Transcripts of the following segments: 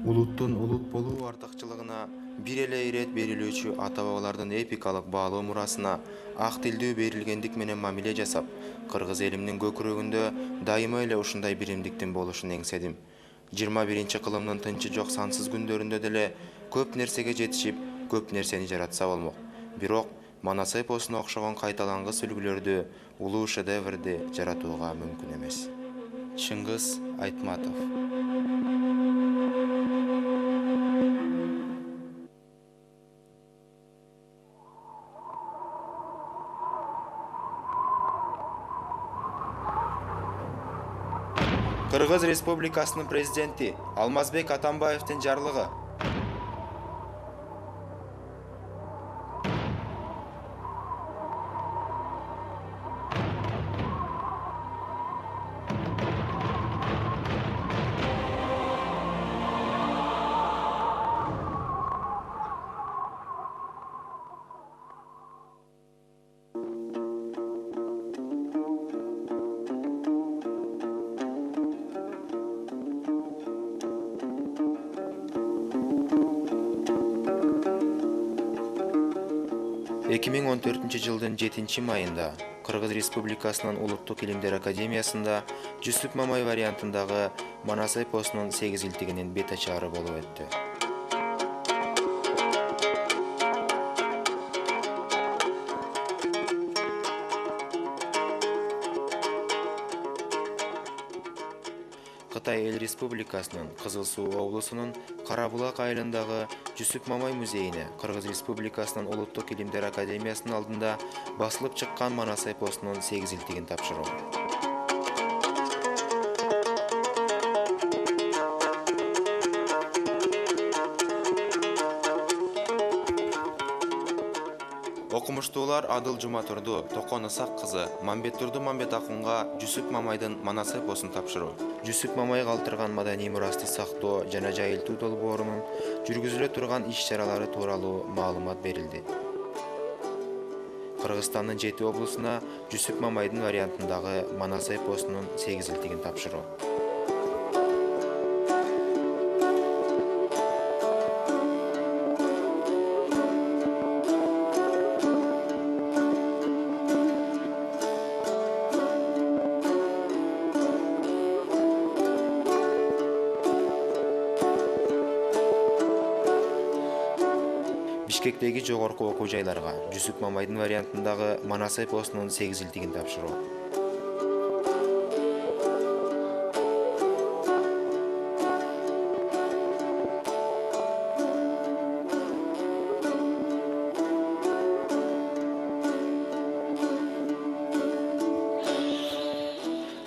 Улуттун улут болуу артыкчылыгына бир эле ирет берилүүчү ата-бабалардын эпикалык баалоо мурасына ак тилдүү берилгендик менен мамиле жасап, кыргыз элимдин көкүрөгүндө дайыма эле ушундай биримдиктин болушун эңседим. 21-кылымдын тынчы жок сансыз күндөрүндө деле көп нерсеге жетишип, көп нерсени жаратса болмок. Бирок Манас эпосуна окшогон кайталангыс үлгүлөрдү, улуу шедеврди жаратууга мүмкүн эмес. Чыңгыз Айтматов. Кыргыз Республикасынын президенти Алмазбек Атамбаевдин жарлыгы. Эки миң он төртүнчү жылдын 7-майында Кыргыз Республикасынын Улуттук илимдер академиясында Жүсүп Мамай вариантындагы Манас эпосунун 8-илтигинин бет ачаары болуп өттү. Кытай Эл Республикасынын Кызыл Суу облусунун Кара Булак айылындагы Жүсүп Мамай музейине Кыргыз Республикасынын Улуттук илимдер академиясынын алдында басылып чыккан Манас эпосунун 8-илтигин тапшыруу. Окумуштуулар Адыл Жуматурду Токон Ысак кызы Мамбеттурду Мамбет акунга Жүсүп Мамайдын Манас эпосун тапшыруу, Жүсүп Мамай калтырган маданий мурасты сактоо жана жайылтуу долбоорунун жүргүзүлө турган иш-чаралары тууралуу маалымат берилди. Кыргызстандын 7 облусуна Жүсүп Мамайдын вариантындагы Манас эпосунун 8-илтигин тапшыруу. Бишкектеги жогорку окуу жайларга Жүсүп Мамайдын вариантындагы Манас эпосунун 8-илтигин тапшыруу.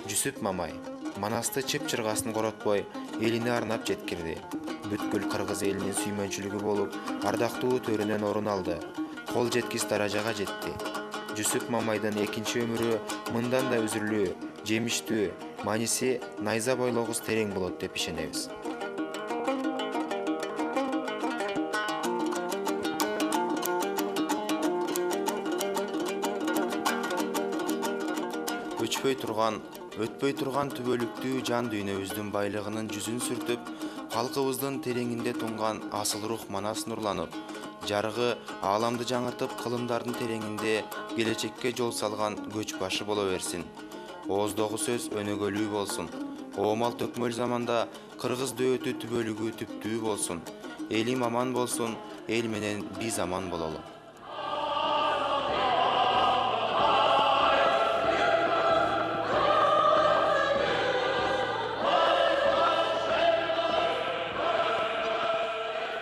Жүсүп Мамай Манасты чып-чыргасын коротпой, элине арнап жеткирди. Бүткүл кыргыз элинин сүймөнчүлүгү болуп, ардактуу төрүнөн орун алды. Кол жеткис даражага жетти. Жүсүп Мамайдын экинчи өмүрү мындан да үзүрлүү, жемиштүү, мааниси найза бойлогус терең болот деп ишенебиз. Өтпөй турган түбөлүктүү жан дүйнөбүздүн байлыгынын жүзүн сүртүп, калкыбыздын тереңинде тунган асыл рух Манас нурланып, жарыгы ааламды жаңыртып, кылымдардын тереңинде келечекке жол салган көч башы боло берсин. Ооздогу сөз өнөгөлүү болсун. Оомал төкмөл заманда кыргыз дөөтү түбөлүгү түптүү болсун. Элим аман болсун, эл менен биз аман бололу.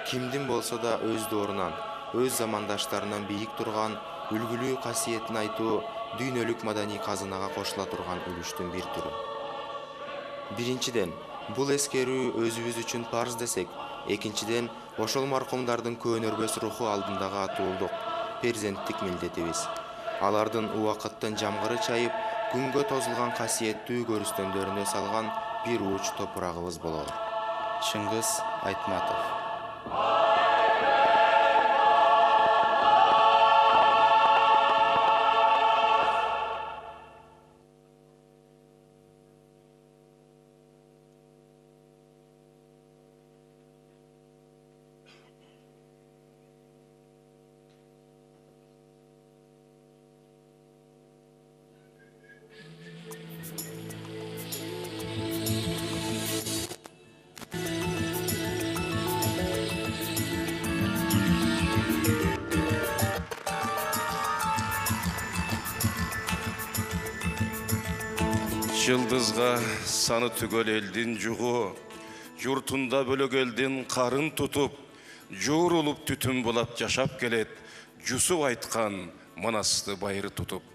Кимдин болсо да өз доорунан, өз замандаштарынан бийик турган, үлгүлүү касиетин айтуу дүйнөлүк маданий казынага кошула турган үлүштүн бир түрү. Биринчиден, бул эскерүү өзүбүз үчүн парз десек, экинчиден, ошол маркумдардын көөнөрбөс руху алдындагы атуулдук, перзенттик милдетибиз. Алардын убакыттын жамгыры чайып, күнгө тозулган касиеттүү көрүстөндөрүнө салган бир ууч топурагыбыз бололу. Чыңгыз Айтматов. Жылдызға саны түгел елден жұғы, жұртында бөлөк елден қарын тұтып, жуырылып түтін болап жашап келет, Жүсіп айтқан Манасты байыры тұтып.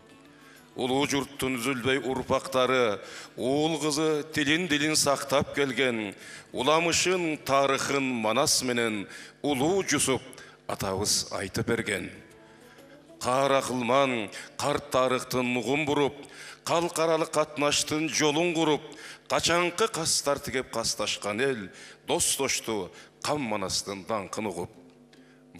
Улуу жұрттың үзілбей ұрпақтары, уыл қызы тілін сақтап келген, уламышын тарихын Манас менен улуу Жүсіп атабыз айтып берген. Қар ақылман, қарт тарихтың мұғын бұрып, қалқаралық қатнаштың жолын құрып, қачанқы қастар тігеп қасташқан ел, дос-дошты қам Манастың даңқын ұғып.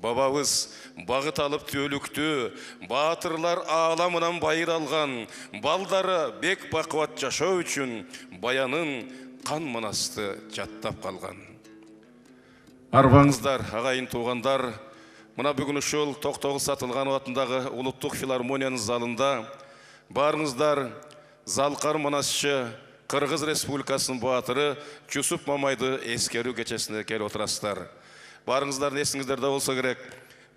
Бабабыз бағыт алып төлікті, батырлар аламынан байыр алған, балдары бек бақуат жашау үшін баянын қан Манасты жаттап қалған. Арбаңыздар, ағайын туғандар, мына бүгін ушул Тоқтоғыз Сатылған атындағы Улуттук филармонияның залында барыңыздар Залқар Манасшы Қырғыз Республикасының батыры Жүсіп Мамайды ескеру кечесіне келіп отырасыздар. Барыңыздардың есіңіздерде болса керек.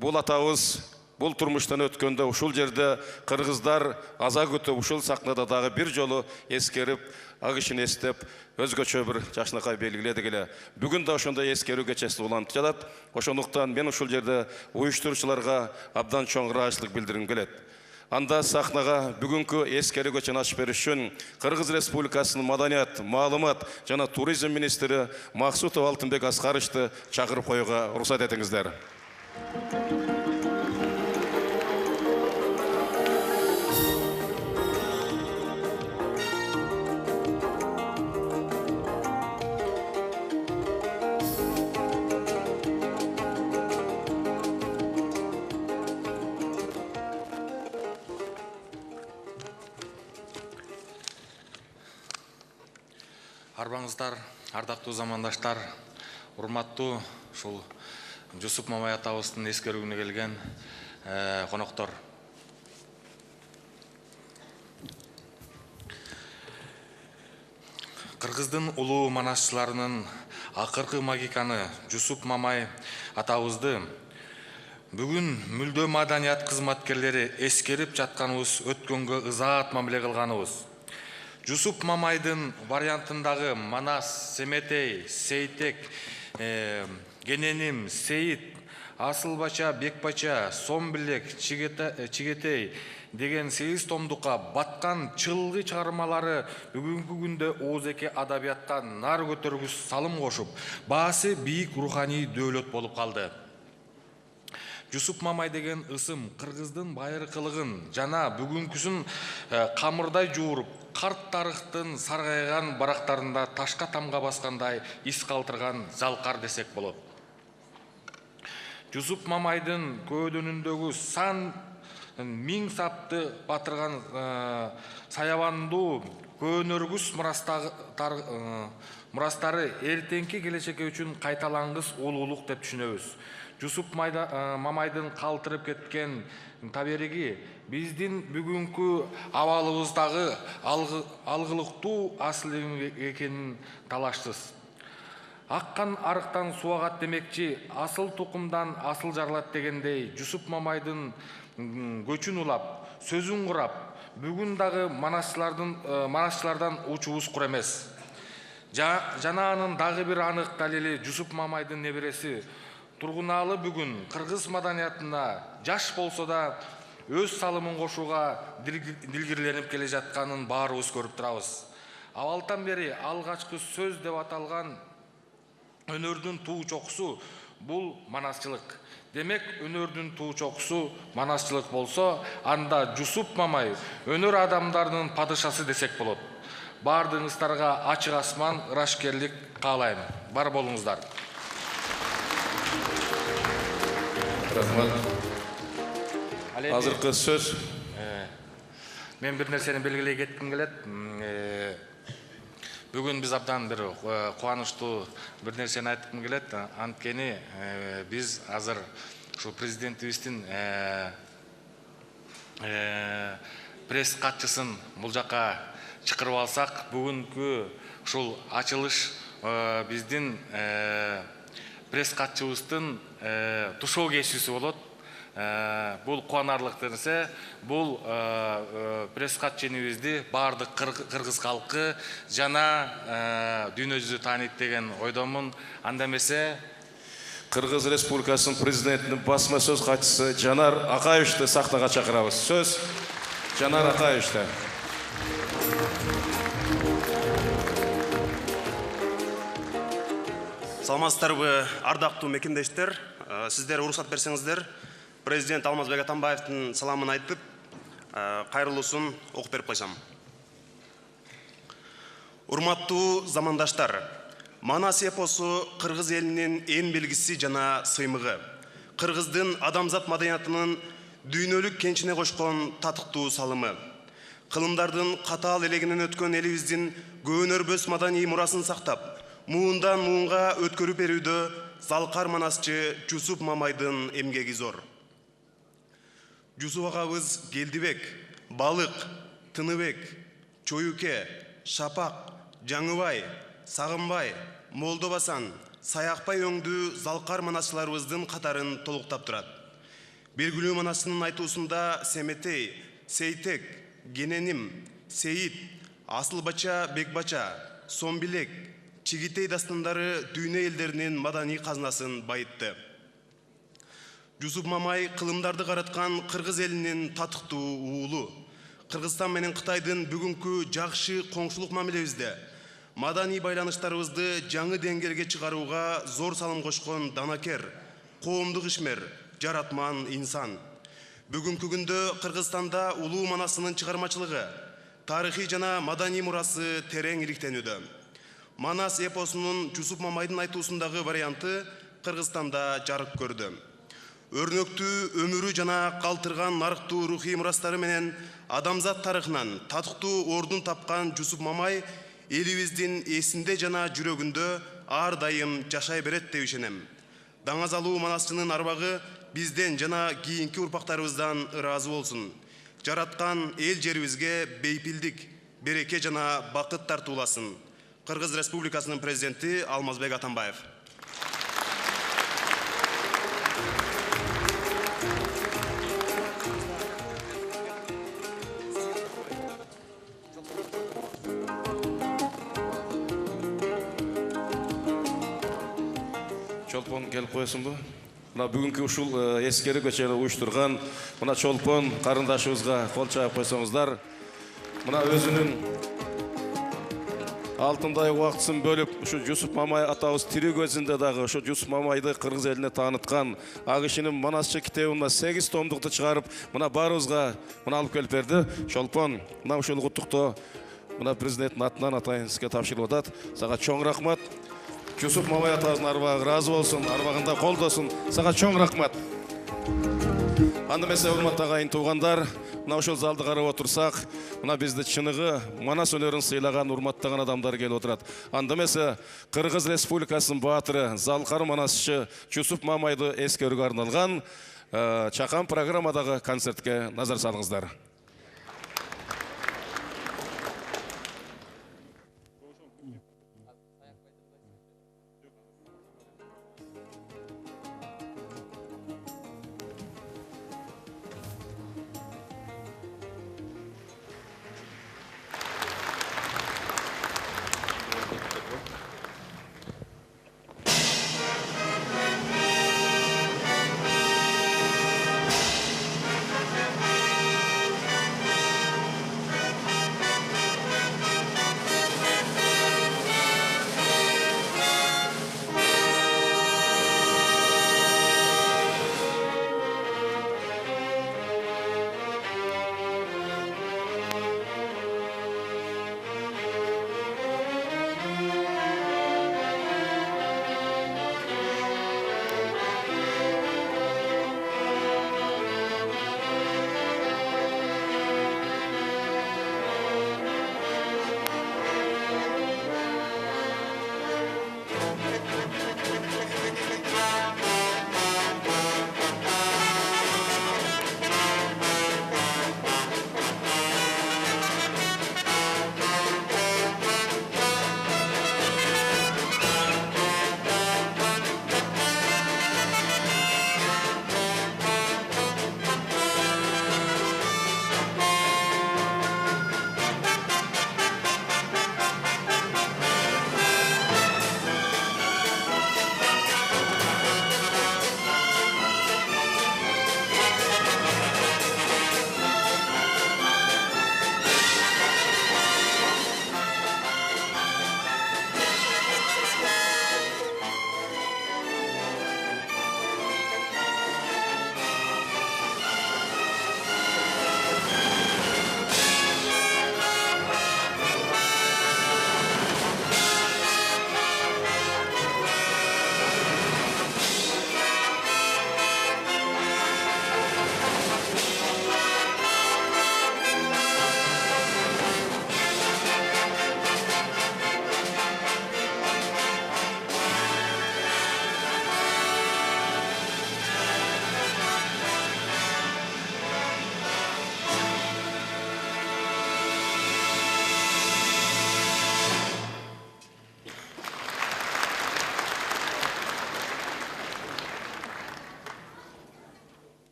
Бұл атауыз, бұл тұрмыштан өткенде ушул жерде қырғыздар аза күтіп, ушул сахнада дағы бір жолы ескеріп, ағышын естеп, өзгөчө бір жашынақай белгіледі келе. Бүгін де ошонда ескеру кечеси уланып жатат. Ошондуктан мен ушул жерде уюштуруучуларга абдан чоң ыраазычылык билдиргим келет. Анда сахнаға бүгінгі ескері көчен ашып беру үшін Қырғыз Республикасының маданият, маалымат жана туризм министрі Мақсутов Алтынбек Асқарышты чакырып коюуга уруксат этиңиздер. Арбаңыздар, ардактуу замандаштар, урматтуу ушул Жүсіп Мамай атабыздын эскерүүнү келген коноктор. Кыргыздын улуу манасчыларынын акыркы магиканы Жүсіп Мамай атабызды бүгүн мүлдө маданият кызматкерлери эскерип жатканыбыз өткөнгө ызаат мамиле кылганыбыз. Жүсіп Мамайдың вариантындағы Манас, Семетей, Сейтек, Гененим, Сейит, Асылбача, Бекбача, Сомбилек, Чигетей деген 8 томдукка баткан чылгы чыгармалары бүгүнкү күндө Оозеке адабиятка нар көтөргүс салым кошуп, баасы бийик руханий дөөлөт болуп калды. Жүсіп Мамай деген ысым кыргыздын байыркылыгын жана бүгүнкүсүн камырдай жууруп, карт тарыхтын саргайган барактарында ташка тамга баскандай ис калтырган залкар десек болот. Жүсіп Мамайдын көөдөнүндөгү сан миң сапты батырган саябандуу көөнөргүс мурастары эртеңки келечекке үчүн кайталангыс улуулук деп түшүнөбүз. Жүсіп Мамайдың калтырып кеткен табериги биздин бүгүнкү абалыбыздагы алгылыктуу асыл экенин талаштыс. Аккан арыктан суу агат демекчи, асыл тукумдан асыл жарылат дегендей, Жүсіп Мамайдын көчүн улап, сөзүн курап, бүгүн дагы манасчылардан учубуз кур эмес. Жана анын дагы бир анык далили Жүсіп Мамайдын небереси Тургуналы бүгүн кыргыз маданиятына жаш болсо да өз салымын кошууга дилгирленип келе жатканын баарыбыз көрүп турабыз. Абалтан бери алгачкы сөз деп аталган өнөрдүн туу чокусу бул манасчылык. Демек, өнөрдүн туу чокусу манасчылык болсо, анда Жүсіп Мамай өнөр адамдарынын падышасы десек болот. Бардыгыңыздарга ачык асман, ырашкерлик каалайм. Бар болуңуздар. Азыркы сөз. Мен бир нерсени белгилей кетким келет. Бүгүн биз абдан бир кубанычтуу бир нерсени айткым келет. Анткени биз азыр ушу президентибиздин пресс катчысын бул жака чакырып алсак, бүгүнкү ушул ачылыш биздин пресс катчыбыздын тушоо кесүүсү болот. Бул кубанарлык нерсе. Бул пресс катченибизди баардык кыргыз калкы жана дүйнө жүзү тааныйт деген ойдомун. Анда эмесе Кыргыз Республикасынын президентинин басма сөз катчысы Жанар Акаевичти сахнага чакырабыз. Сөз Жанар Акаевичте. Саламатсыздарбы, ардактуу мекендештер. Сиздер уруксат берсеңиздер, президент Алмазбек Атамбаевдин саламын айтып, кайрылуусун окуп берип койсом. Урматтуу замандаштар, Манас эпосу кыргыз элинин эң белгиси жана сыймыгы. Кыргыздын адамзат маданиятынын дүйнөлүк кенчине кошкон татыктуу салымы. Кылымдардын катаал элегинен өткөн элибиздин көөнөрбөс маданий мурасын сактап, муундан муунга өткөрүп берүүдө залкар манасчы Жусуп Мамайдын эмгеги зор. Жусуп агабыз Келдибек, Балык, Тыныбек, Чоюке, Шапак, Жаңыбай, Сагынбай, Молдобасан, Саякбай өңдүү залкар манасчыларыбыздын катарын толуктап турат. Белгилүү манасынын айтуусунда Семетей, Сейтек, Гененим, Сейит, Асылбача, Бекбача, Сомбилек, Чигитей дастандары дүйнө элдеринин маданий казынасын байытты. Жусуп Мамай кылымдарды караткан кыргыз элинин татыктуу уулу. Кыргызстан менен Кытайдын бүгүнкү жакшы коңшулук мамилебизде маданий байланыштарыбызды жаңы деңгээлге чыгарууга зор салым кошкон данакер, коомдук ишмер, жаратман инсан. Бүгүнкү күндө Кыргызстанда улуу манасынын чыгармачылыгы, тарыхый жана маданий мурасы терең иликтенүүдө. Манас эпосунун Жусуп Мамайдын айтуусундагы варианты Кыргызстанда жарык көрдү. Өрнөктүү өмүрү жана калтырган нарыктуу рухий мурастары менен адамзат тарыхынан татыктуу ордун тапкан Жусуп Мамай элибиздин эсинде жана жүрөгүндө ар дайым жашай берет деп ишенем. Даңазалуу манасчынын арбагы бизден жана кийинки урпактарыбыздан ыраазы болсун. Жараткан эл жерибизге бейпилдик, береке жана бакыт тартууласын. Кыргыз Республикасынын президенти Алмазбек Атамбаев. Чолпон келип коесунбу? Мына бүгүнкү ушул эскери көчөнү уюштурган мына Чолпон карындашыбызга кол чаап койсоңуздар. Мына өзүнүн алтындай убактысын бөлүп, ушу Жусуп Мамай атабыз тирүү көзүндө дагы ушу Жусуп Мамайды кыргыз элине тааныткан ак кишинин Манасчы китебин 8 томдукту чыгарып, мына баарыбызга мына алып келип берди. Чолпон, мына ушул куттуктоо мына президенттин атынан атайын сизге тапшырылып атат. Сага чоң рахмат. Жусуп Мамай атабыздын арбагы ыраазы болсун, арбагында колдосун. Сага чоң рахмат. Анда эмесе урматтуу агайын туугандар, мына ушул залды карап отурсак, мына бизди чыныгы Манас өнөрүн сыйлаган урматтаган адамдар келип отурат. Анда эмесе Кыргыз Республикасынын баатыры, залкар манасчы Жусуп Мамайды эскерүүгө арналган чакан программадагы концертке назар салыңыздар.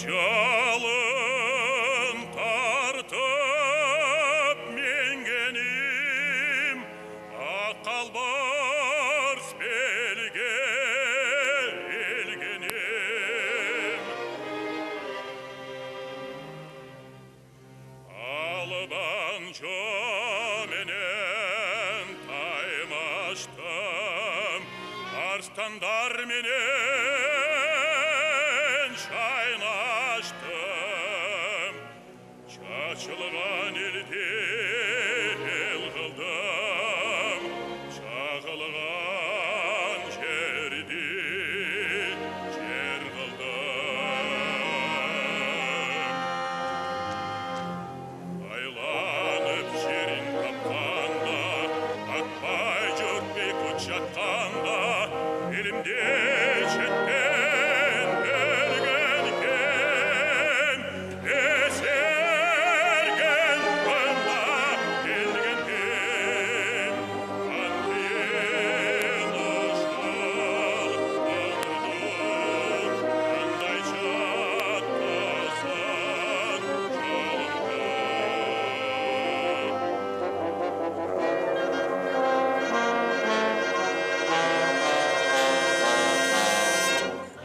жалын тартып менгенім, ақалбарс белге елгенім. Албан менен таймаштым, арстандар менен шайнаштым, чачылған елде ел қылдым, шағылған жерде жер қылдым. Айланып жерін тапқанда, атпай жүртпей күт жатқанда, елімде шеттен берген кен, есерген қолға келген кен. Қантиын ұшқал алдың, қандай жаттасын жолымды.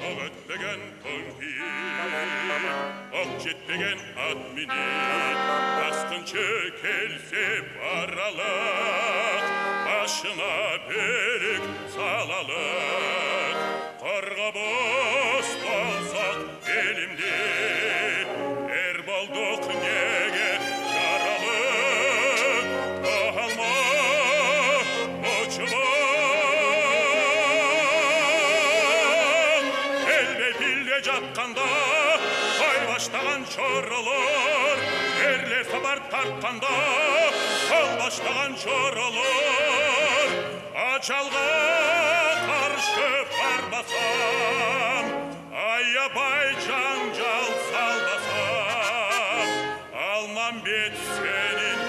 Ақ өтпеген күнпейін, ақ жетпеген ат менен, басқыншы келсе баралық, башына берік салалық. Қарға бос болсақ елімде, ер болдық неге жаралып, алма ұчымын. Елбе жатқанда, қай баштаған шорылыр, ерлер сапар тартқанда, қол баштаған шорылыр. Ажалға қаршы бармасам, аябай жанжал салбасам, алмам бет сенің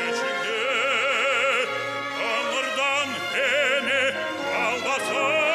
өшіңді, қоңырдан мені албасам.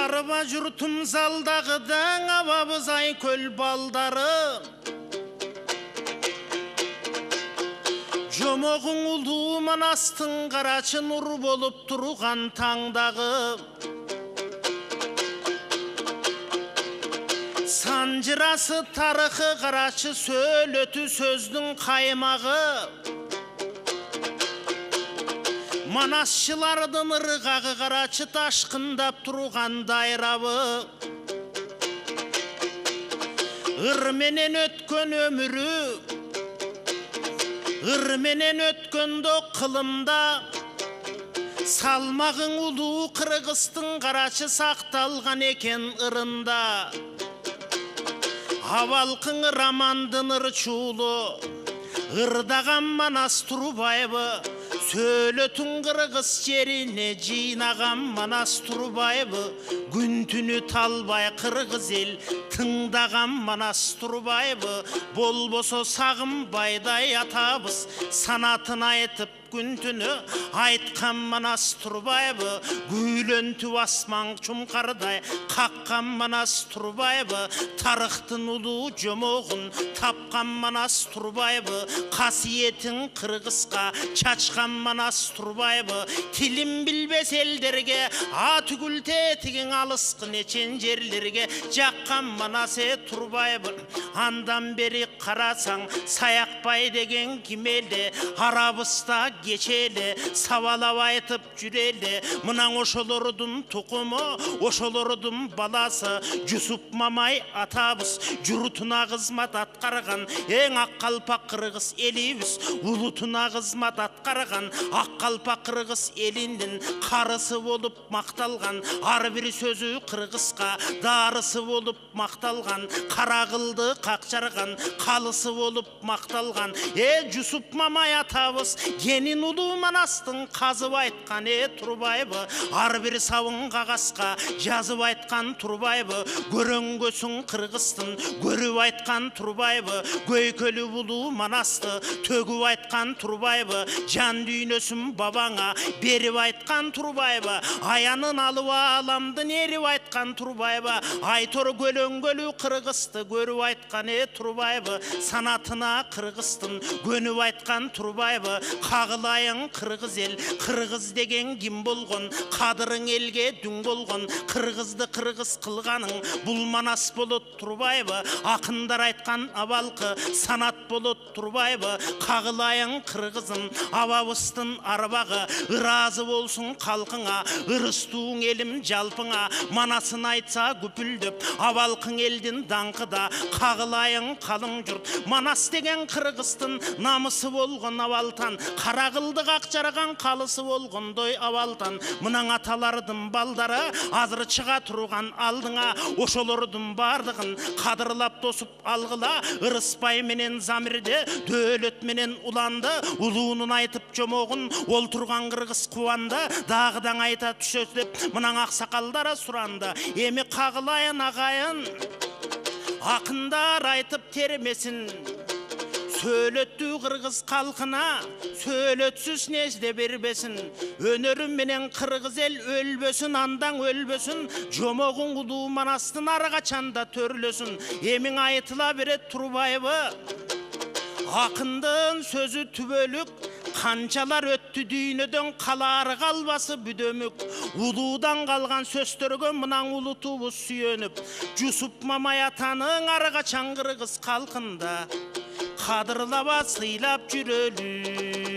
Araba jurtum zaldagıdan ababız ay köl baldarım. Jomoğun ulu manastın qaraçı nur bolup turgan tangdagı. Sancırası tarıkı qaraçı söylötü sözdün kaymağı. Manasçılardın ırgağı qaraçı taşkındap turgan dayrabı. Irmenen ötkön ömürü, ırmenen ötkön dok kılımda. Salmağın ulu Kırgızstın qaraçı saktalgan eken ırında. Avalkın ramandın ırçulu, ırdagan Manas Turbaybı. Söylötün Kırgız жерine жыйнаган Manas Turbaybı. Күнтүнү талбай Kırgız el тыңдаган Manas Turbaybı. Болбосо сагынбайдай атабыз санатын айтып күнтүнү айткан Manas Turbaybı. Күйлөнтүп асман чумкардай каккан Manas Turbaybı. Тарыктын улуу жомогун тапкан Manas Turbaybı. Касиетин Кыргызга чачкан Manas Turbaybı. Тилин билбес элдерге атүгүл тетигин алыскын эчен жерлерге жаккан Manas Turbaybı. Андан бери карасаң Саякбай деген кимелде арабыста geçeli savalap aytıp жүрели. Мынан ошолордун тукуму, ошолордун баласы Жусуп Мамай атабыз журутуна кызмат аткарган эң ак калпак кыргыз элибиз. Улутуна кызмат аткарган ак калпак кыргыз элинин карысы болуп макталган. Ар бир сөзү кыргызга дарысы болуп макталган. Кара кылды какчарган калысы болуп макталган. Жусуп Мамай атабыз Genин ulu Manastın kazıp aytkan Turbaybı. Ar bir savun kagaska жазып aytkan Turbaybı. Göröngösün Kırgızstın görüp aytkan Turbaybı. Göykölü ulu Manastı tөгүп aytkan Turbaybı. Can düynösün babana berip aytkan Turbaybı. Ayanın alıp alamdın erip aytkan Turbaybı. Aytor gölöngölü Kırgızstı görüp aytkan Turbaybı. Sanatına Kırgızstın kөнүп aytkan Turbaybı. Kağılayın Kırgız el, Kırgız degen kim bolgon, kadırın elge dün bolgon, Kırgızdı Kırgız kılganın, bul Manas bolot Turbaybı, akındar aytkan abalkı, sanat bolot Turbaybı, Kağılayın Kırgızın, avabыстın arbağı, ırazı bolsun kalkına, ırıstuğun elim jalpına, Manasın aytsa güpüldüp, abalkın eldin dankıda, Kağılayın kalın jurt, Manas degen Kırgıztın, namısı bolgon avaltan, Kara kıldı kakçargan kalısı bolgondoy avaltan. Mınan atalardın baldары azır çıga turgan aldыңа. Oşolordun bardığın kadırlap dosup algıla. Irıspay menen zamirde dölöt menen ulandı. Uluğunun aytıp jomoğun olturgan Kırgız kuvandı. Dağıdan ayta tüşösüp mınan aksakaldara surandı. Emi kağılayan ağayın akındar aytıp termesin. Söylöttü Kırgız kalkına, söylötsüz nezde berbesin. Önörüm menen Kırgız el ölbösün, andan ölbösün. Jomoğun ulu Manastın argaçanda törlösün. Emin aytıla beret Turbaybı. Akındın sözü tübölük, kançalar öttü düğünödön kaları kalbası büdömük. Uludan kalgan söstörgön mınan ulutubuz süyönüp. Жусуп Мамай атанын argaçan Kırgız kalkında. Kadırlaba sıylap жүрөлү.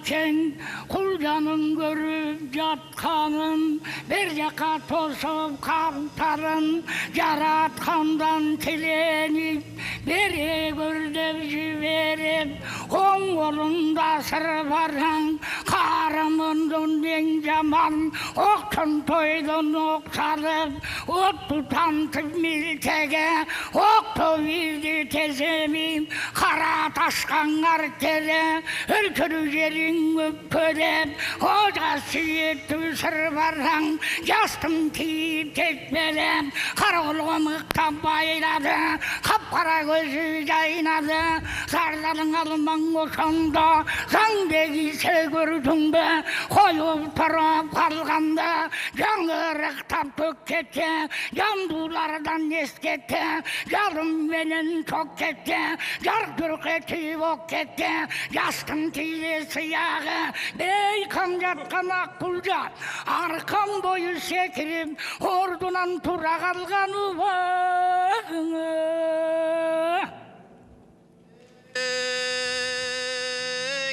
Keng kulcanın görüp yatkanın bir жаққа тосып қалыптарын жаратқандан тіленіп бере көр деп жіберем қоңырында сыр бараң қарымындың ең жаман оқтын тойдың оқсалып от тұтантып милтеге оқты визді теземейм қара ташқанғар тере үлкірі жерің өпкөлеп ожа сүйетті сыр бараң жастым тиіп текпелеп қара ұлғым ықтап байлады қап-қара көзі жайнады зарларың алмаң ошонда заң дегисе көрдің бе қойып тұрып қалғанда жаңғырықтап көккетте жандулардан ескетте жалым менен чок кетте жарқ дүрқ етіп оқ кетте жастың тиі сияғы бейқам жатқан ақ құлжа арқам бойы секіріп ордынан тұра қалған убағыңа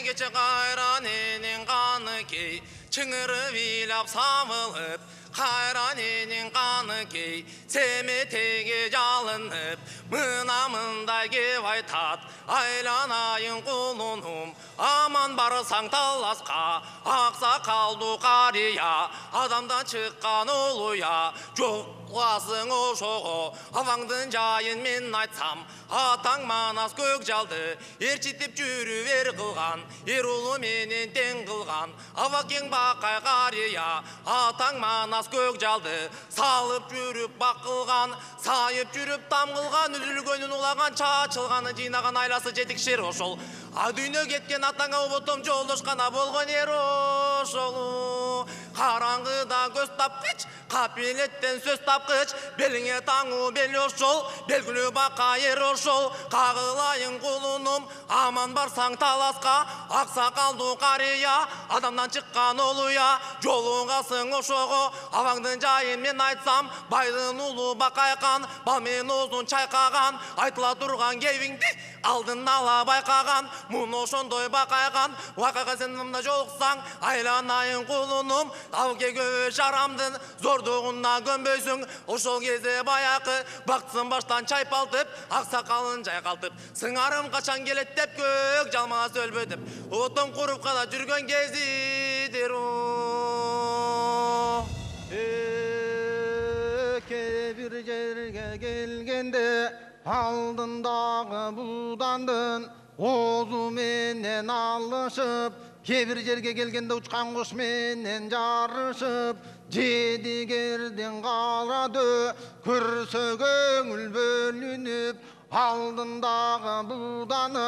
кече қайран енен қаны кей чыңыры билап самылып қайран енен қаны кей семетеге жалынып мынамындай кеп айтат айланайын құлыным аман барсаң таласқа ақсақалды қария адамдан шыққан ұлыя жоқласың ошоғо аваңдың жайын мен айтсам атаң манас көк жалды ерчитіп жүріп ер қылған ер ұлы менен тең қылған авакең бақай қария атаң манас көк жалды салып жүріп бақ қылған сайып жүріп там қылған үзілгенін улаған чачылғаны жинаған айласы жетік шер ошол а дүйнө кеткен атаңа ұбытым жолдош қана болған ер ошолу қараңғыда көз тапқыч қапилеттен сөз тапқыч беліңе таңу бел ошол белгілі бақа ер ошол қағылайын құлыным аман барсаң таласқа ақсақалды қария адамнан шыққан ұлыя жолуғасың ошоғо аваңдың жайын мен айтсам байдың ұлы бақайқан балмен ұзын чайқаған айтыла тұрған кебіңді алдын ала байқаған мұн ошондой бақайған уақаға сен мында жолықсаң айланайын құлыным алке көбі жарамдың зордығына көнбөйсің ошол кезде баяқы бақытсын баштан чайпалтып ақсақалын жайқалтып сыңарым қашан келет деп көк жалмас өлбөтіп отын құрып қана жүрген кезидер бір жерге келгенде алдындағы будандын озу менен алышып кебір жерге келгенде учкан куш менен жарышып жедигердин карады көрсө көңүл бөлүнүп алдындағы буданы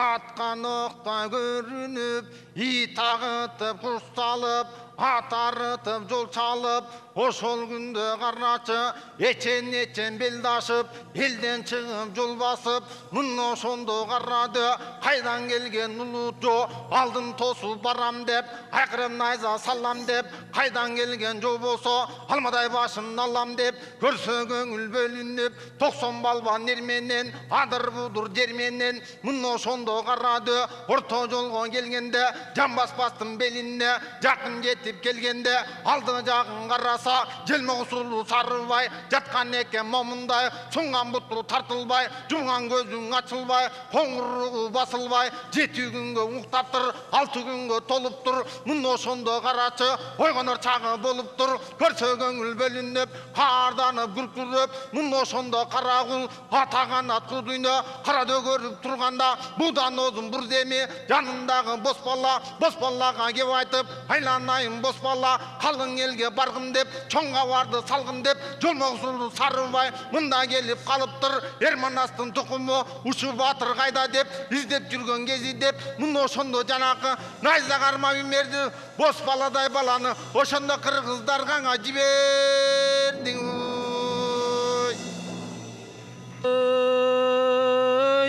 аткан октой көрүнүп ит агытып куш салып ат арытып жол чалып ошол күндө карачы эчен белдашып элден чыгып жол басып мына ошондо карады кайдан келген улуту алдын тосуп барам деп айкырым найза салам деп кайдан келген жол болсо алмадай башын алам деп көрсө көңүл бөлүнүп 90 балбан эр менен адыр будур жер менен мына ошондо карады орто жолго келгенде жан баспастын белине жакын жетип келгенде алды жагын караса желме усулу сарыбай жаткан экен момундай суңган буту тартылбай жумган көзүң ачылбай коңуругу басылбай 7 күнгө уктаптыр 6 күнгө толуптур мына ошондо карачы ойгонор чагы болуптур көрсө көңүл бөлүнүп карданып күркүрөп мына ошондо карагул атаган ат кудуйна карады көрүп турганда будан озун бур деми жанындагы бос балага кеп айтып айланайын бос бала калың элге баргым деп чоңга барды салгым деп жолмоксулду сарыбай мында келип калыптыр эр манастын тукуму ушу батыр кайда деп издеп жүргөн кези деп мына ошондо жанакы найза кармап имерди бос баладай баланы ошондо кыргыздарга жибердиң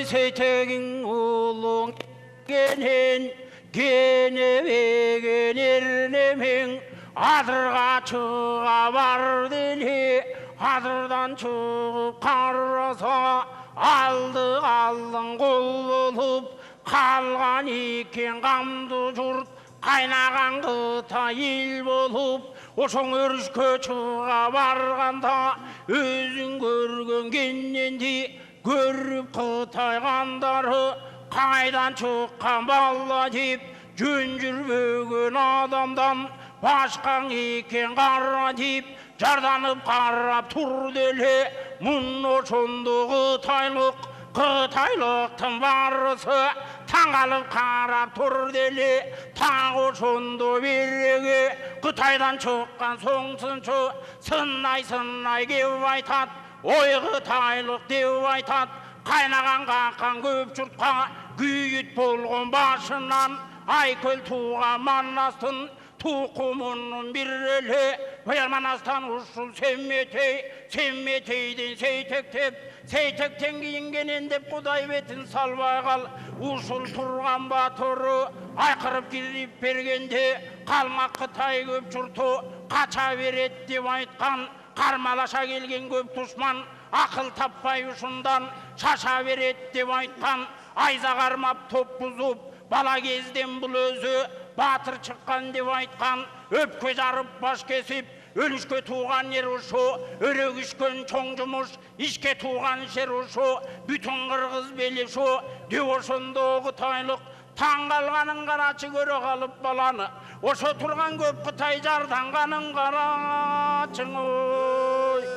сейтегин улуң кенен кенебеген эрнемең адырга чыга бардыны адырдан чыгып караса алды алдың кол болуп калган экен камды журт кайнаган кыта эл болуп ошоң өрүшкө чыга барганда өзүң көргөн кененди көрүп кытайгандары кайдан чыккан бала деп жөн жүрбөгөн адамдан башкаң экен кара деп жарданып карап турду эле муну ошондо Кытайлыктын барысы таңалып карап турду эле так ошондо береге Кытайдан чыккан соңсунчу сынай кеп айтат ой кытайлык деп айтат кайнаган каккан көп журтка күйүт болгон башынан айкөл тууган Манастын тукумунун бир эле Баяр Манастан ушул семметейден сейтектен кийинген деп Кудай бетин салбай кал ушул турган батыры айкырып кирип бергенде калмак Кытай көп журту кача берет деп айткан кармалаша келген көп душман акыл таппай ушундан шаша берет деп айткан айза кармап топ бузуп бала кезден бул өзү батыр чыккан деп айткан өпкө жарып баш кесип өлүшкө тууган жер ушу өрөгүшкөн чоң жумуш ишке тууган жер ушу бүтүн кыргыз бели ушу деп ошондо Кытайлык таң калганын карачы көрө калып баланы ошо турган көп Кытай жарданганын карачың ой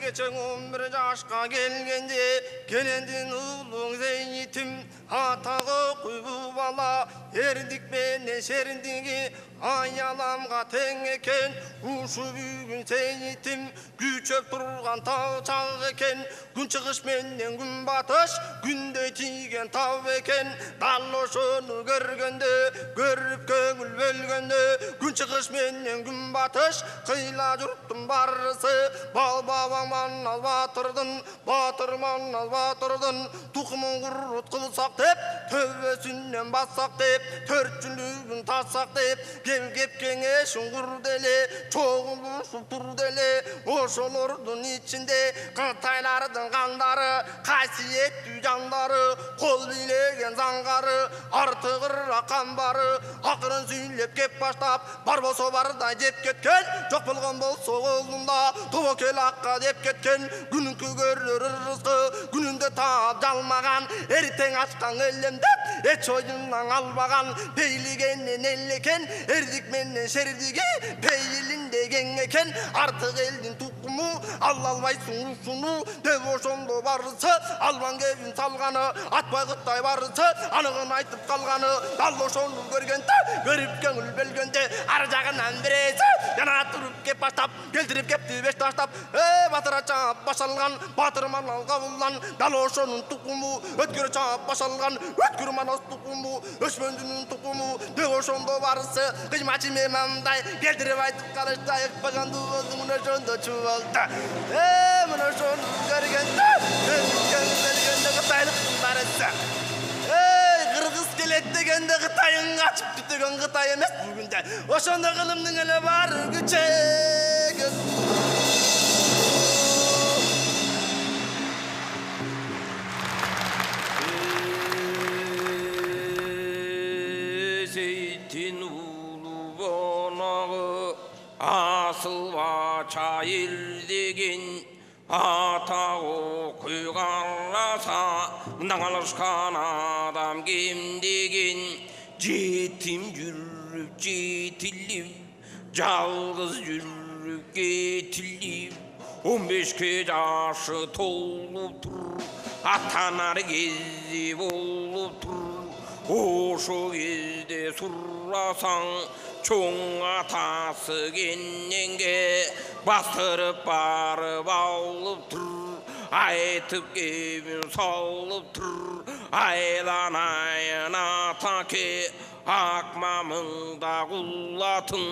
Geçen 11 yaşka gelgende gelendin ulun zeynitим atağı kuybu bala erdik benden şerindigi ayalamga teң eken uşu büyün zeynitim güçöp turgan tağ çağ eken gün çıkış menden gün batış günde tigen tav eken dal oşonu görgende görüp köngül bölgende gün çıkış menden gün batış kıyla jurttun barысы bal babam mannal batırdın batır mannal batırdın tukumun kurut kılsak dep tövbesinden bassak dep törtçülüğün tassak dep gep kengeşin kurdu ele çoğuluşup durdu ele oşolordun içinde Kıtaylardın kanları kasiyetli canları kol bilegen zangары artığır rakambarı akırın süylep kep başlap bar bolso barday dep ketken жоқ болған болсо қолында тоbo kel акка деп кеткен күнүнкү көрөр рызкы күнүндө таап жалмаган эртең ачкан элемдеп эч оюнан албаган пейлигенен элекен эрдик менен шердиги пейлинде кең экен артык элдин тукуму ала албайсың ушуну деп ошондо барысы албан кебин салганы атпай Кытай барысы анығын айтып калганы дал ошону көргөндө көрүп көңүл бөлгөндө ар жагынан бирээси жана туруп кеп баштап келтирип кепти беш таштап батыра чаап башалган батыр манал кабылдан дал ошонун тукуму өткөрө чаап башалган өткөр манас тукуму өчмөндүнүн тукуму деп ошондо барысы кыймачы мемандай келтирип айтып калышты айыкпаган дубоздун ошондо чубалда мына ошону көргөндө Кытайлыктын барысы кыргыз келет дегенде Кытайың качып түтөгөн Кытай эмес бүгүндө ошондо кылымдын эле бар күчө Зейтин улуу бонагы асылба чайыр деген атағы күйгараса мындан алышкан адам кем деген жетим жүрүп жетилип жалгыз жүрүп кетилип 15 жашы толуптур атанар кези болуптур ошо кезде сурасаң чоң атасы кененге бастырып барып алып тур айтып кебин салып тур айланайын атаке акмамыңда кулатын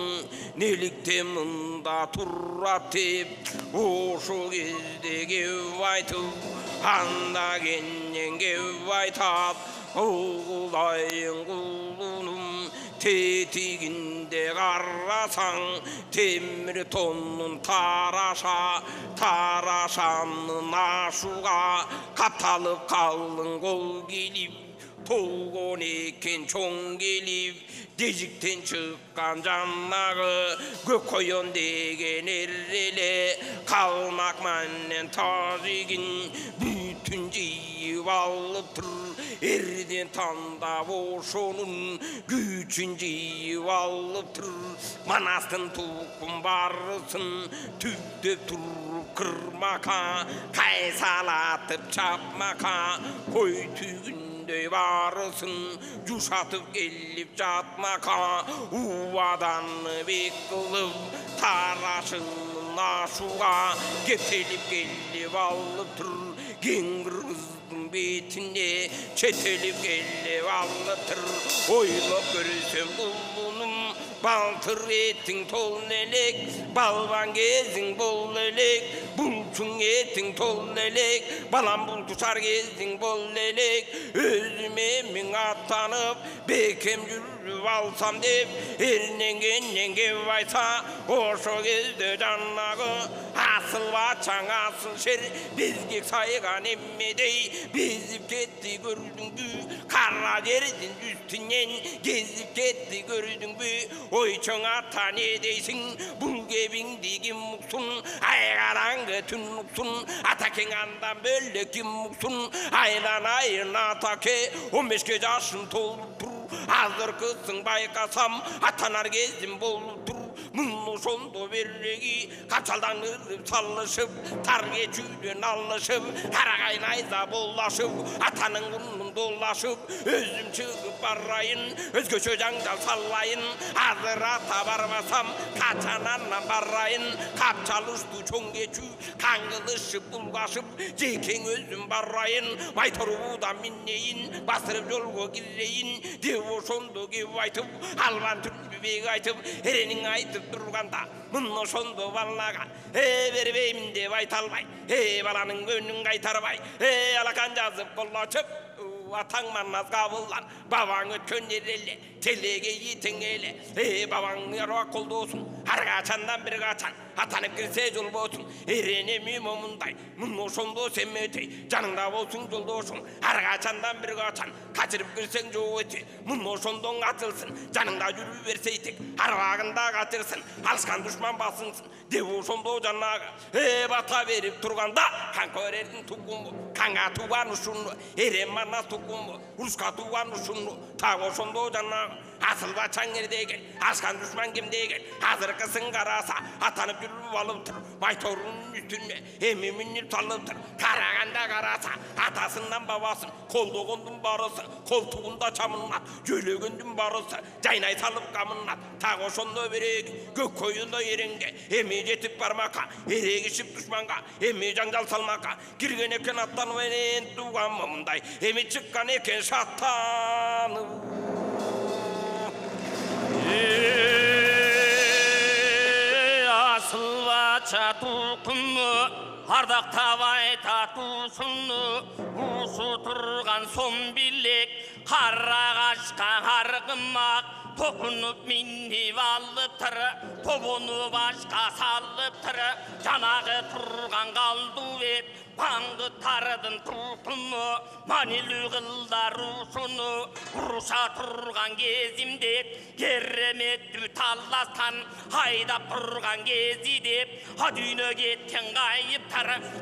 неліктен мында турат деп ошо кезде кеп айтып анда кенен кеп айтап Кулайың кулунум тетигинде карасаң темир тоннун тарашанын ашуга капталып калдың кол келип толгон екен чоң келіп дежіктен шыққан жаннағы көк қойын деген ерреле қалмақ мәннен тажигін бүтін жиып алып тұр ерден таңдап ошонун күчін жиып алып тұр манастың туқым барысын түптеп тұрып кырмака қайсалатып чапмака қой түгіндей барысын жушатып келіп жатмака уаданы бек қылып тарашынын ашуға кептеліп келіп алып тұр кең қырғыздың бетіне четеліп келіп алып тұр ойлап көрсем бұлбұлым балтыр етің тол елек балбан кезің бол елек бұлчың етің тол елек балам бұл тұшар кезің бол елек өзіме мен аттанып бекем жүріп алсам деп ерненгеннен кеп айтса ошо кезде жаннағы асыл батшаң асыл шер безгек сайған еммедей безіп кетті көрдің бі қара жердің үстінен кезіп кетті көрдің бі ой чоң ата не дейсің бұл кебіңді кім ұқсын айғараңғы түн ұқсын атакең андан бөлек кім ұқсын айланайын атаке 15 жашым толып тұр азыр кызың байқасам атанар кезім болып тұр мұны шондо берреги қачалданып салышып тар кечүүдөн алышып қарағай найза боллашып атаның құнын доллашып өзім шығып барайын өзгөчө жаңжал салайын азыр ата барбасам қачананан барайын қапчалышты чоң кечүү қаңғылышып булгашып жекең өзім барайын байторуудан миннейин басырып жолго кирейин деп ошондо кеп айтып албан түрлүү бек айтып эренин айтып тұрғанда мұны шондо балаға бербеймін деп айта албай баланың көңілін қайтарбай алақан жазып қоллашып атаң маннас қабылдан бабаң өткен ереле телеге етің еле бабаң аруақ қолдосын әрқашандан бір қачан атанып кірсе жол болсын еренеме момындай мұны ошондо сен өтей жаныңда болсын жолдошың әрқашандан бір қачан қачырып кірсең жол өте мұны ошондон атылсын жаныңда жүріп берсейтік аруағында қатырсын алысқан дұшман басынсын деп ошондо жанағы бата беріп тұрғанда қан көрердің тұқымы қанға туған ұшыны ерен манас тұқымы ұрысқа туған ұшыны тағы ошондо жанағы асыл батшаң ердеген асқан дұшман кемдеген азырқысын қараса атанып жүріп алып тұр байторунун үстүнө эми минип талып тұр қарағанда қараса атасынан бабасын колдогондун барысы колтугунда чамынат жөлөгөндүн барысы жайнай салып камынат тағы ошондо береги көк коюнда еренге эми жетип бармакка эрегишип душманга эми жаңжал салмакка кирген экен аттанып менен туган момундай эми чыккан экен шаттанып асыл батша тұлқыны ардақтап айта тусыны ушу тұрған сон билек қарағашқа арғымақ топынып минип алыптыр тобуну башқа салыптыр жанағы тұрған қалды бет баңғыттардың тұлқыны манилүү кылдар ушуну уруша турган кезимде кереметтүү талластан айдап турган кези деп дүйнө кеткен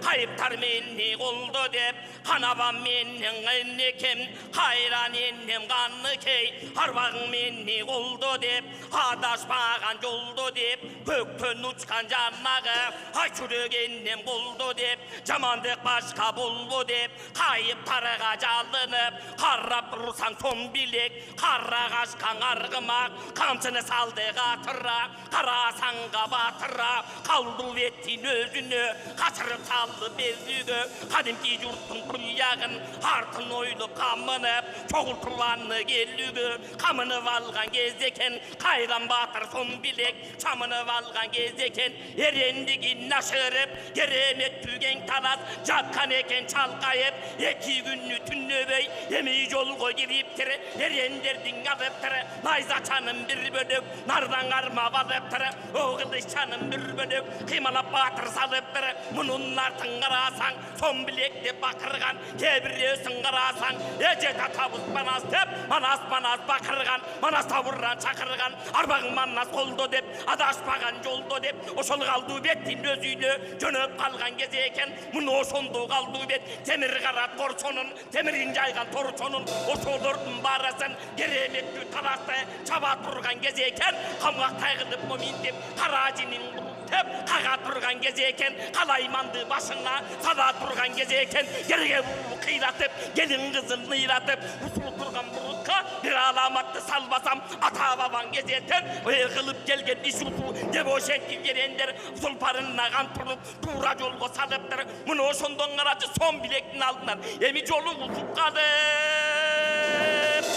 кайыптар мени колдо деп канабам менен энекем кайран энем каныкей арбагың мени колдо деп адашпаган жолдо деп көктөн учкан жаннагы ай жүрөк энем колдо деп жамандык башка болбо деп кайыптарга жалынып карап турсаң сон билек карагашкан аргымак камчыны салды катыра карасаңга батыра калды беттин өзүнө качырып салды безүгө кадимки журттун куягын артын ойлоп камынып чогултуланы келүүгө камынып алган кезде экен кайран батыр сон билек чамынып алган кезде экен эрендигин ашырып кереметтүү кең талас жатқан екен чалқайып, 2 күнні түннөбей, емей жолға кіріптірі, ерендердің азыптыры, найзачаның бір бөлік, нардан арма базыптыры, оғылышчаның бір бөлік, қималап батыр сазыптыры, мұнын артын қарасаң, сон білекте бақырған, кебіресін қарасаң, еже татабыз манас деп, манас бақырған, манас табырран шақырған, арбағың манас қолды деп, адашпаған жолды деп, ошол қалды беттің өзүйді, жөнөп қалған кез екен, мұны ошонды қалды бет, темір қарат қоршонын, темірін жайған торшонын, ошолордың барасын, кереметті таласты, чаба тұрған кез екен, қамғақ тайғылып момин деп, қаражының деп, қаға тұрған кез екен, қалайманды башына, сада тұрған кез екен, керге бұлы қиратып, келін қызын ныйратып, ұсыл тұрған бұрытқа, бір аламатты салбасам, ата бабан кезетін, қылып келген іш ұсу, деп ошенті керендер, сұлпарына қантұрып, тура жолға салыптыр, мұны ошондон қарачы сон білектің алдынан, емі жолы ұсып қадып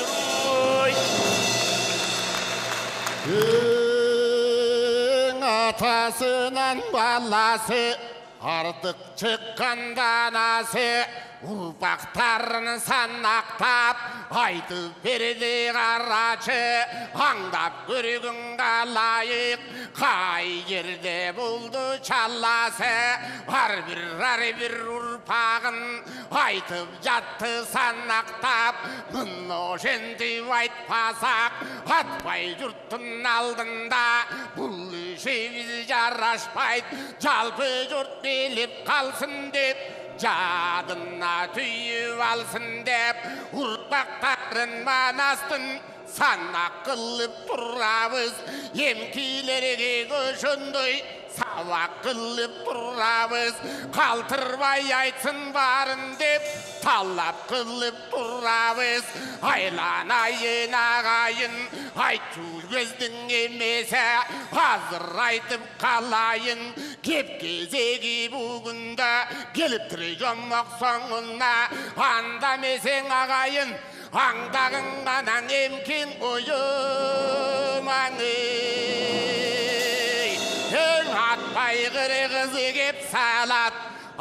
тұруй. Атасынан баласы артық шыққанда анасы ұрпақтарын санақтап айтып берді қарачы аңдап көргін қалайық қай жерде болды чаласы әрбір ұрпағын айтып жатты санақтап мұны жендіп айтпасақ атпай жұрттың алдында бұл ішіміз жараспайды жалпы жұрт біліп қалсын деп жадына түйіп алсын деп ұрпақтарын манастың санақ қылып тұрамыз емкилерге көшіндей сабақ қылып тұрамыз қалтырбай айтсын барын деп талап қылып тұрамыз айланайын ағайын айту көздің емесі қазір айтып қалайын кеп кезегі бүгінді келіп тұр жомақ соңына андамесең ағайын аңдағың ғанан емкен ойымаңы атпай қырғызы кеп салат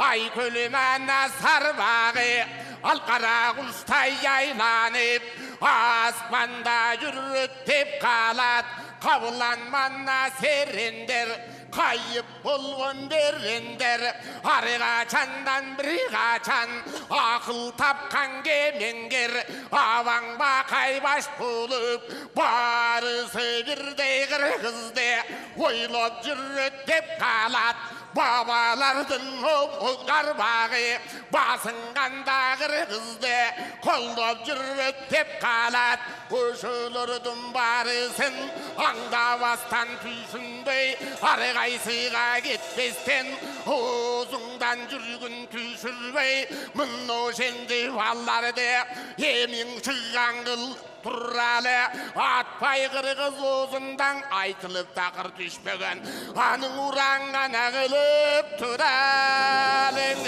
ай көлемана сарбағы алқара құстай айланып аспанда жүріттеп қалат қабыланмана серендер қайып болған берендер арғачандан бір қачан ақыл тапқан кемеңгер аваң бақай баш болып барысы бірдей қырғызде ойлап жүріттеп қалат бабалардың қарбағы басынғанда қырғызды қолдап жүріттеп қалат көшелердің барысын аңдабастан түйсінбей арғайсыға кетпестен өзіңдан жүргін түйсірбей мұны жеңді балларды емің шыған қыл тұралы атпай қырғыз өзіңдан айтылып тақыр түшпеген аның ұраңған ағылып тұралың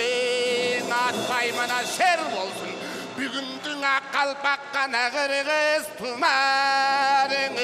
атпай мана шер болсын бүгіндің ақ қалпаққан қырғыз тұмарың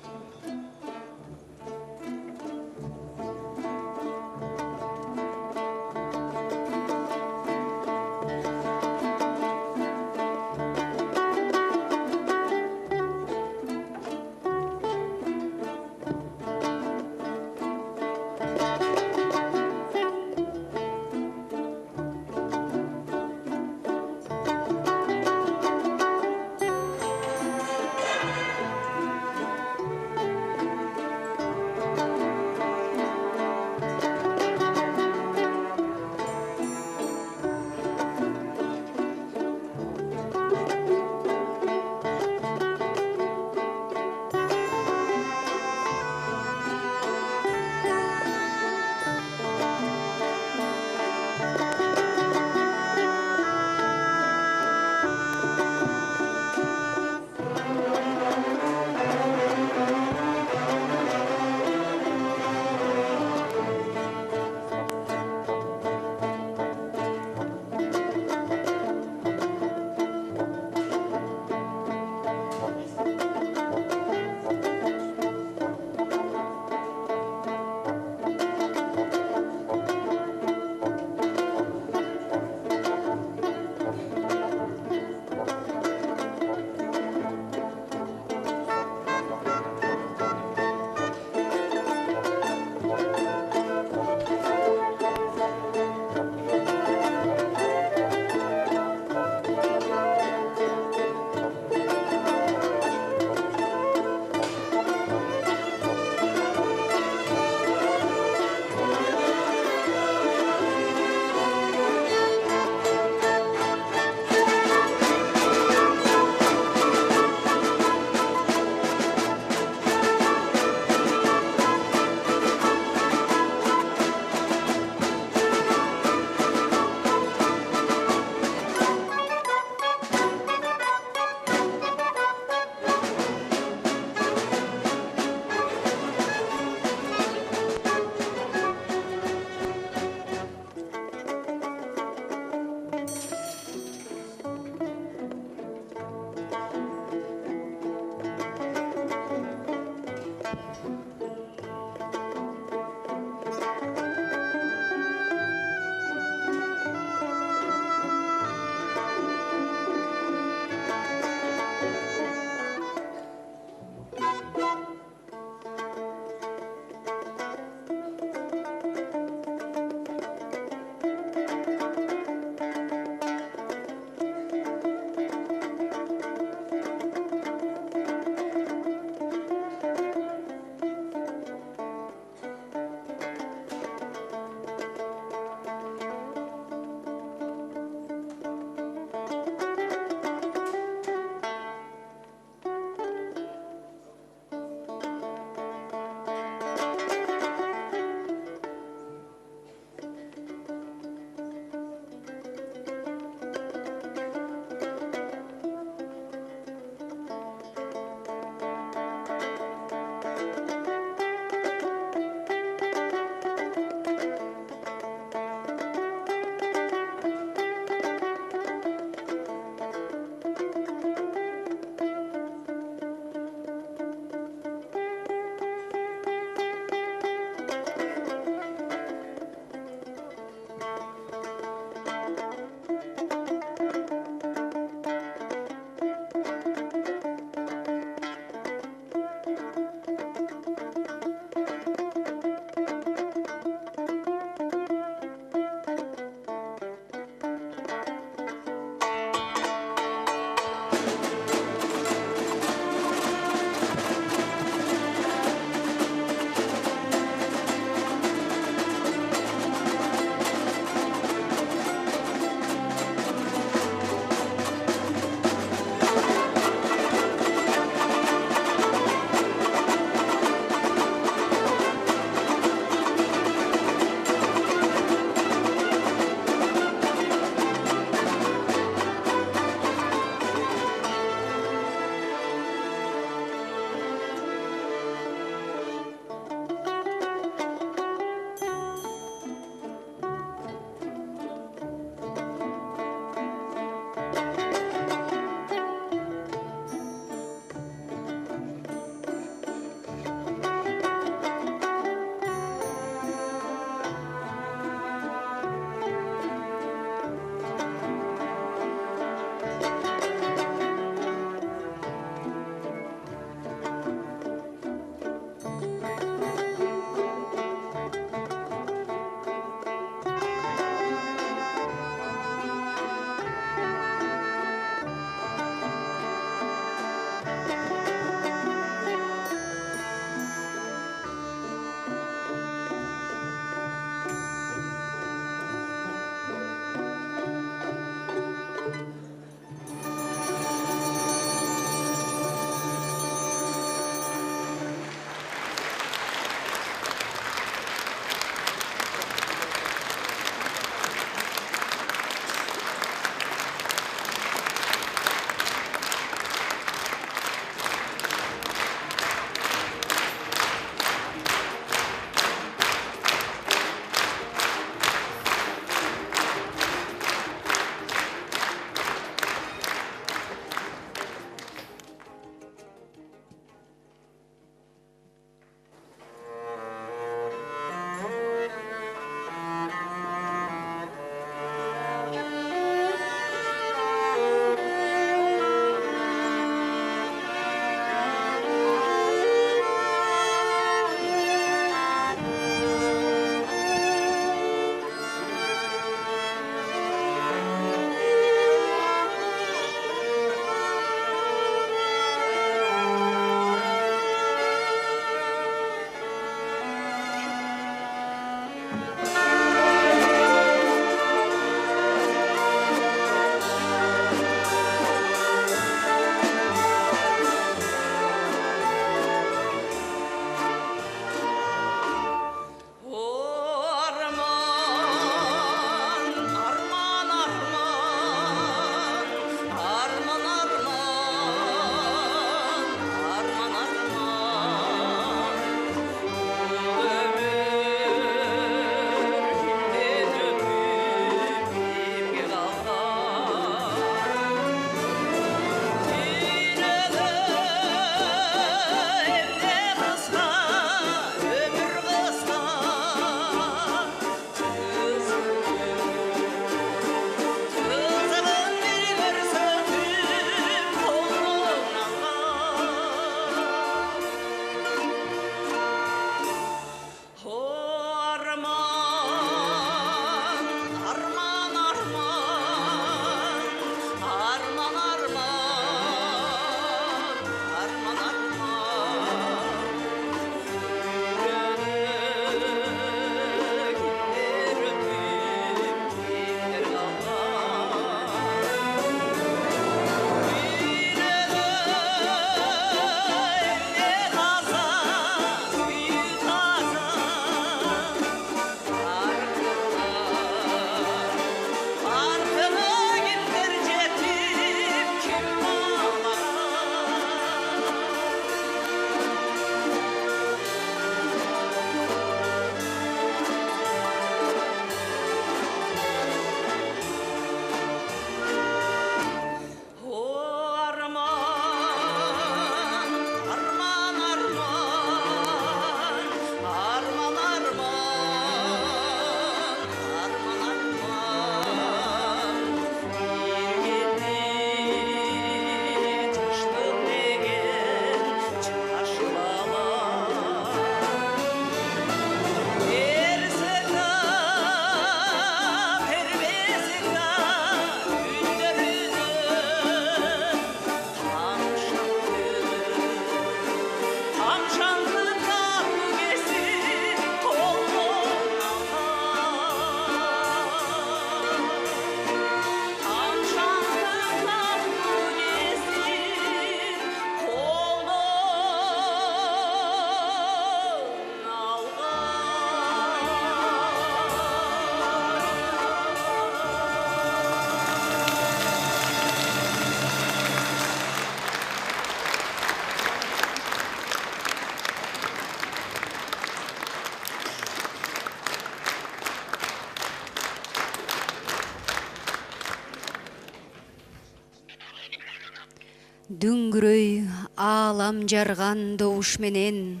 үңгүрөй аалам жарган добуш менен,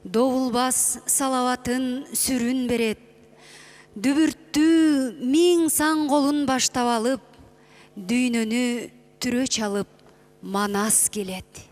добулбас салаватын сүрүн берет. Дүбүрттүү миң сан колун баштап алып, дүйнөнү түрө чалып манас келет.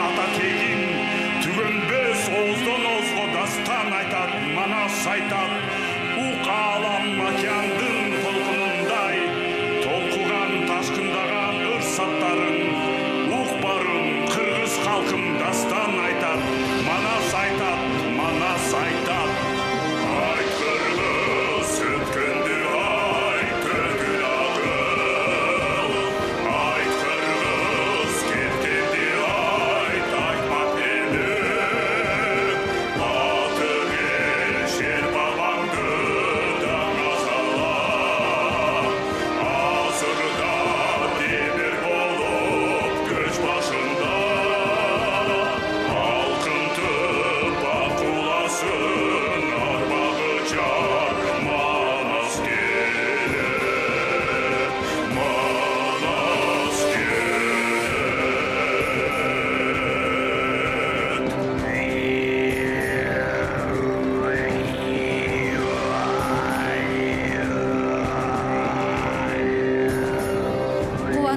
Ата тегин түгөнбөс ооздан оозго дастан айтат манас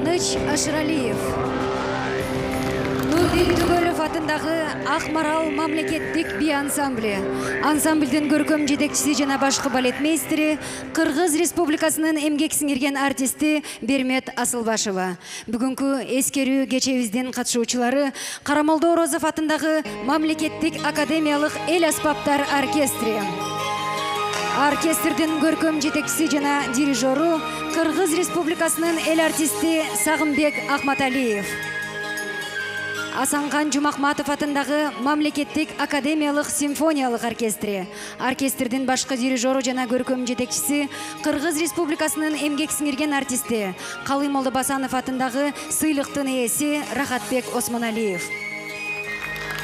Кубаныч Ашыралиев. Нурдин Түгөлөв атындагы Акмарал мамлекеттик би ансамблі. Ансамбльдин көркөм жетекчиси жана башкы балетмейстери, Кыргыз Республикасынын эмгек сиңирген артисти Бермет Асылбашева. Бүгүнкү эскерүү кечебиздин катышуучулары Карамолдо Орозов атындагы мамлекеттик академиялык эл аспаптар оркестри. Оркестрдин көркөм жетекчиси жана дирижеру Кыргыз Республикасынын эл артисти Сагымбек Акматалиев. Асанхан Жумахматов атындагы мамлекеттик академиялык симфониялык оркестри. Оркестрдин башкы дирижеру жана көркөм жетекчиси Кыргыз Республикасынын эмгек сиңирген артисти Калый Молдобасанов атындагы сыйлыктын ээси Рахатбек Осмоналиев.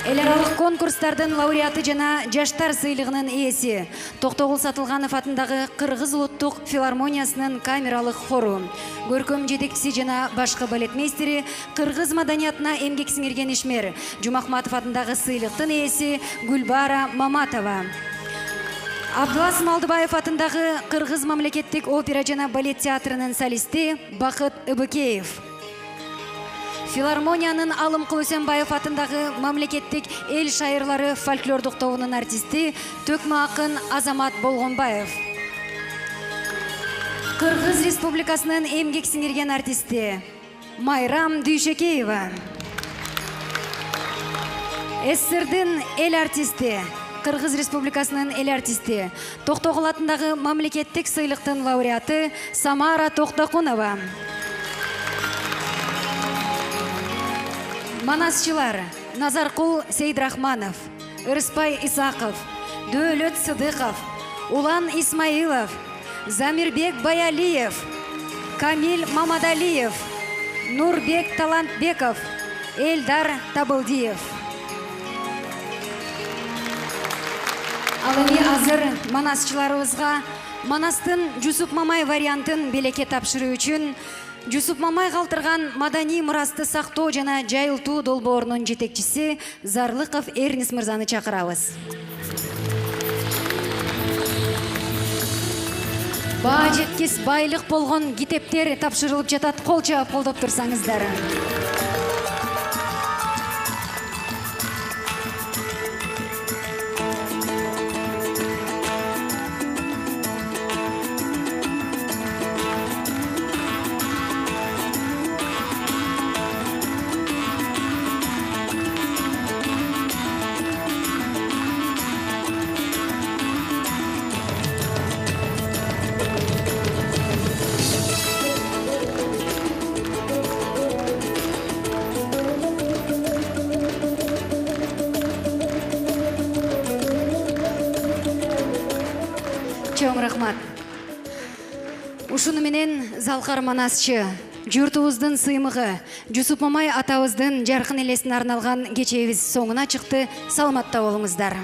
Эл аралык конкурстардын лауреаты жана жаштар сыйлыгынын ээси Токтогул Сатылганов атындагы Кыргыз улуттук филармониясынын камералык хору. Көркөм жетекчиси жана башкы балетмейстери Кыргыз маданиятына эмгек сиңирген ишмер Жумахматов атындагы сыйлыктын ээси Гүлбара Маматова. Абдулас Малдыбаев атындагы Кыргыз мамлекеттик опера жана балет театрынын солисти Бакыт Ыбыкеев. Филармониянын Алымкы Өсенбаев атындагы мамлекеттик эл шайырлары фольклордук тобунун артисти Төкмө акын Азамат Болгонбаев. Кыргыз Республикасынын эмгек сиңирген артисти Майрам Дүйшекеева. СССРдин эл артисти Кыргыз Республикасынын эл артисти Токтогул атындагы мамлекеттик сыйлыктын лауреаты Самара Токтокунова. Манасчылар Назаркул Сейдрахманов, Ырыспай Исаков, Дөөлөт Сыдыков, Улан Исмаилов, Замирбек Баялиев, Камил Мамадалиев, Нурбек Талантбеков, Эльдар Табылдиев. Ал эми азыр манасчыларыбызга Манастын Жусуп Мамай вариантын белекке тапшыруу үчүн Жусуп Мамай калтырган маданий мурасты сактоо жана жайылтуу долбоорунун жетекчиси Зарлыков Эрнис мырзаны чакырабыз. Баа жеткис байлык болгон китептер тапшырылып жатат, кол чаап колдоп турсаңыздар. Чоң рахмат. Ушуну менен Залкар Манасчы, журтубуздун сыймыгы, Жусуп Мамай атабыздын жаркын элесине арналган кечебиз соңуна чыкты. Саламатта болуңуздар.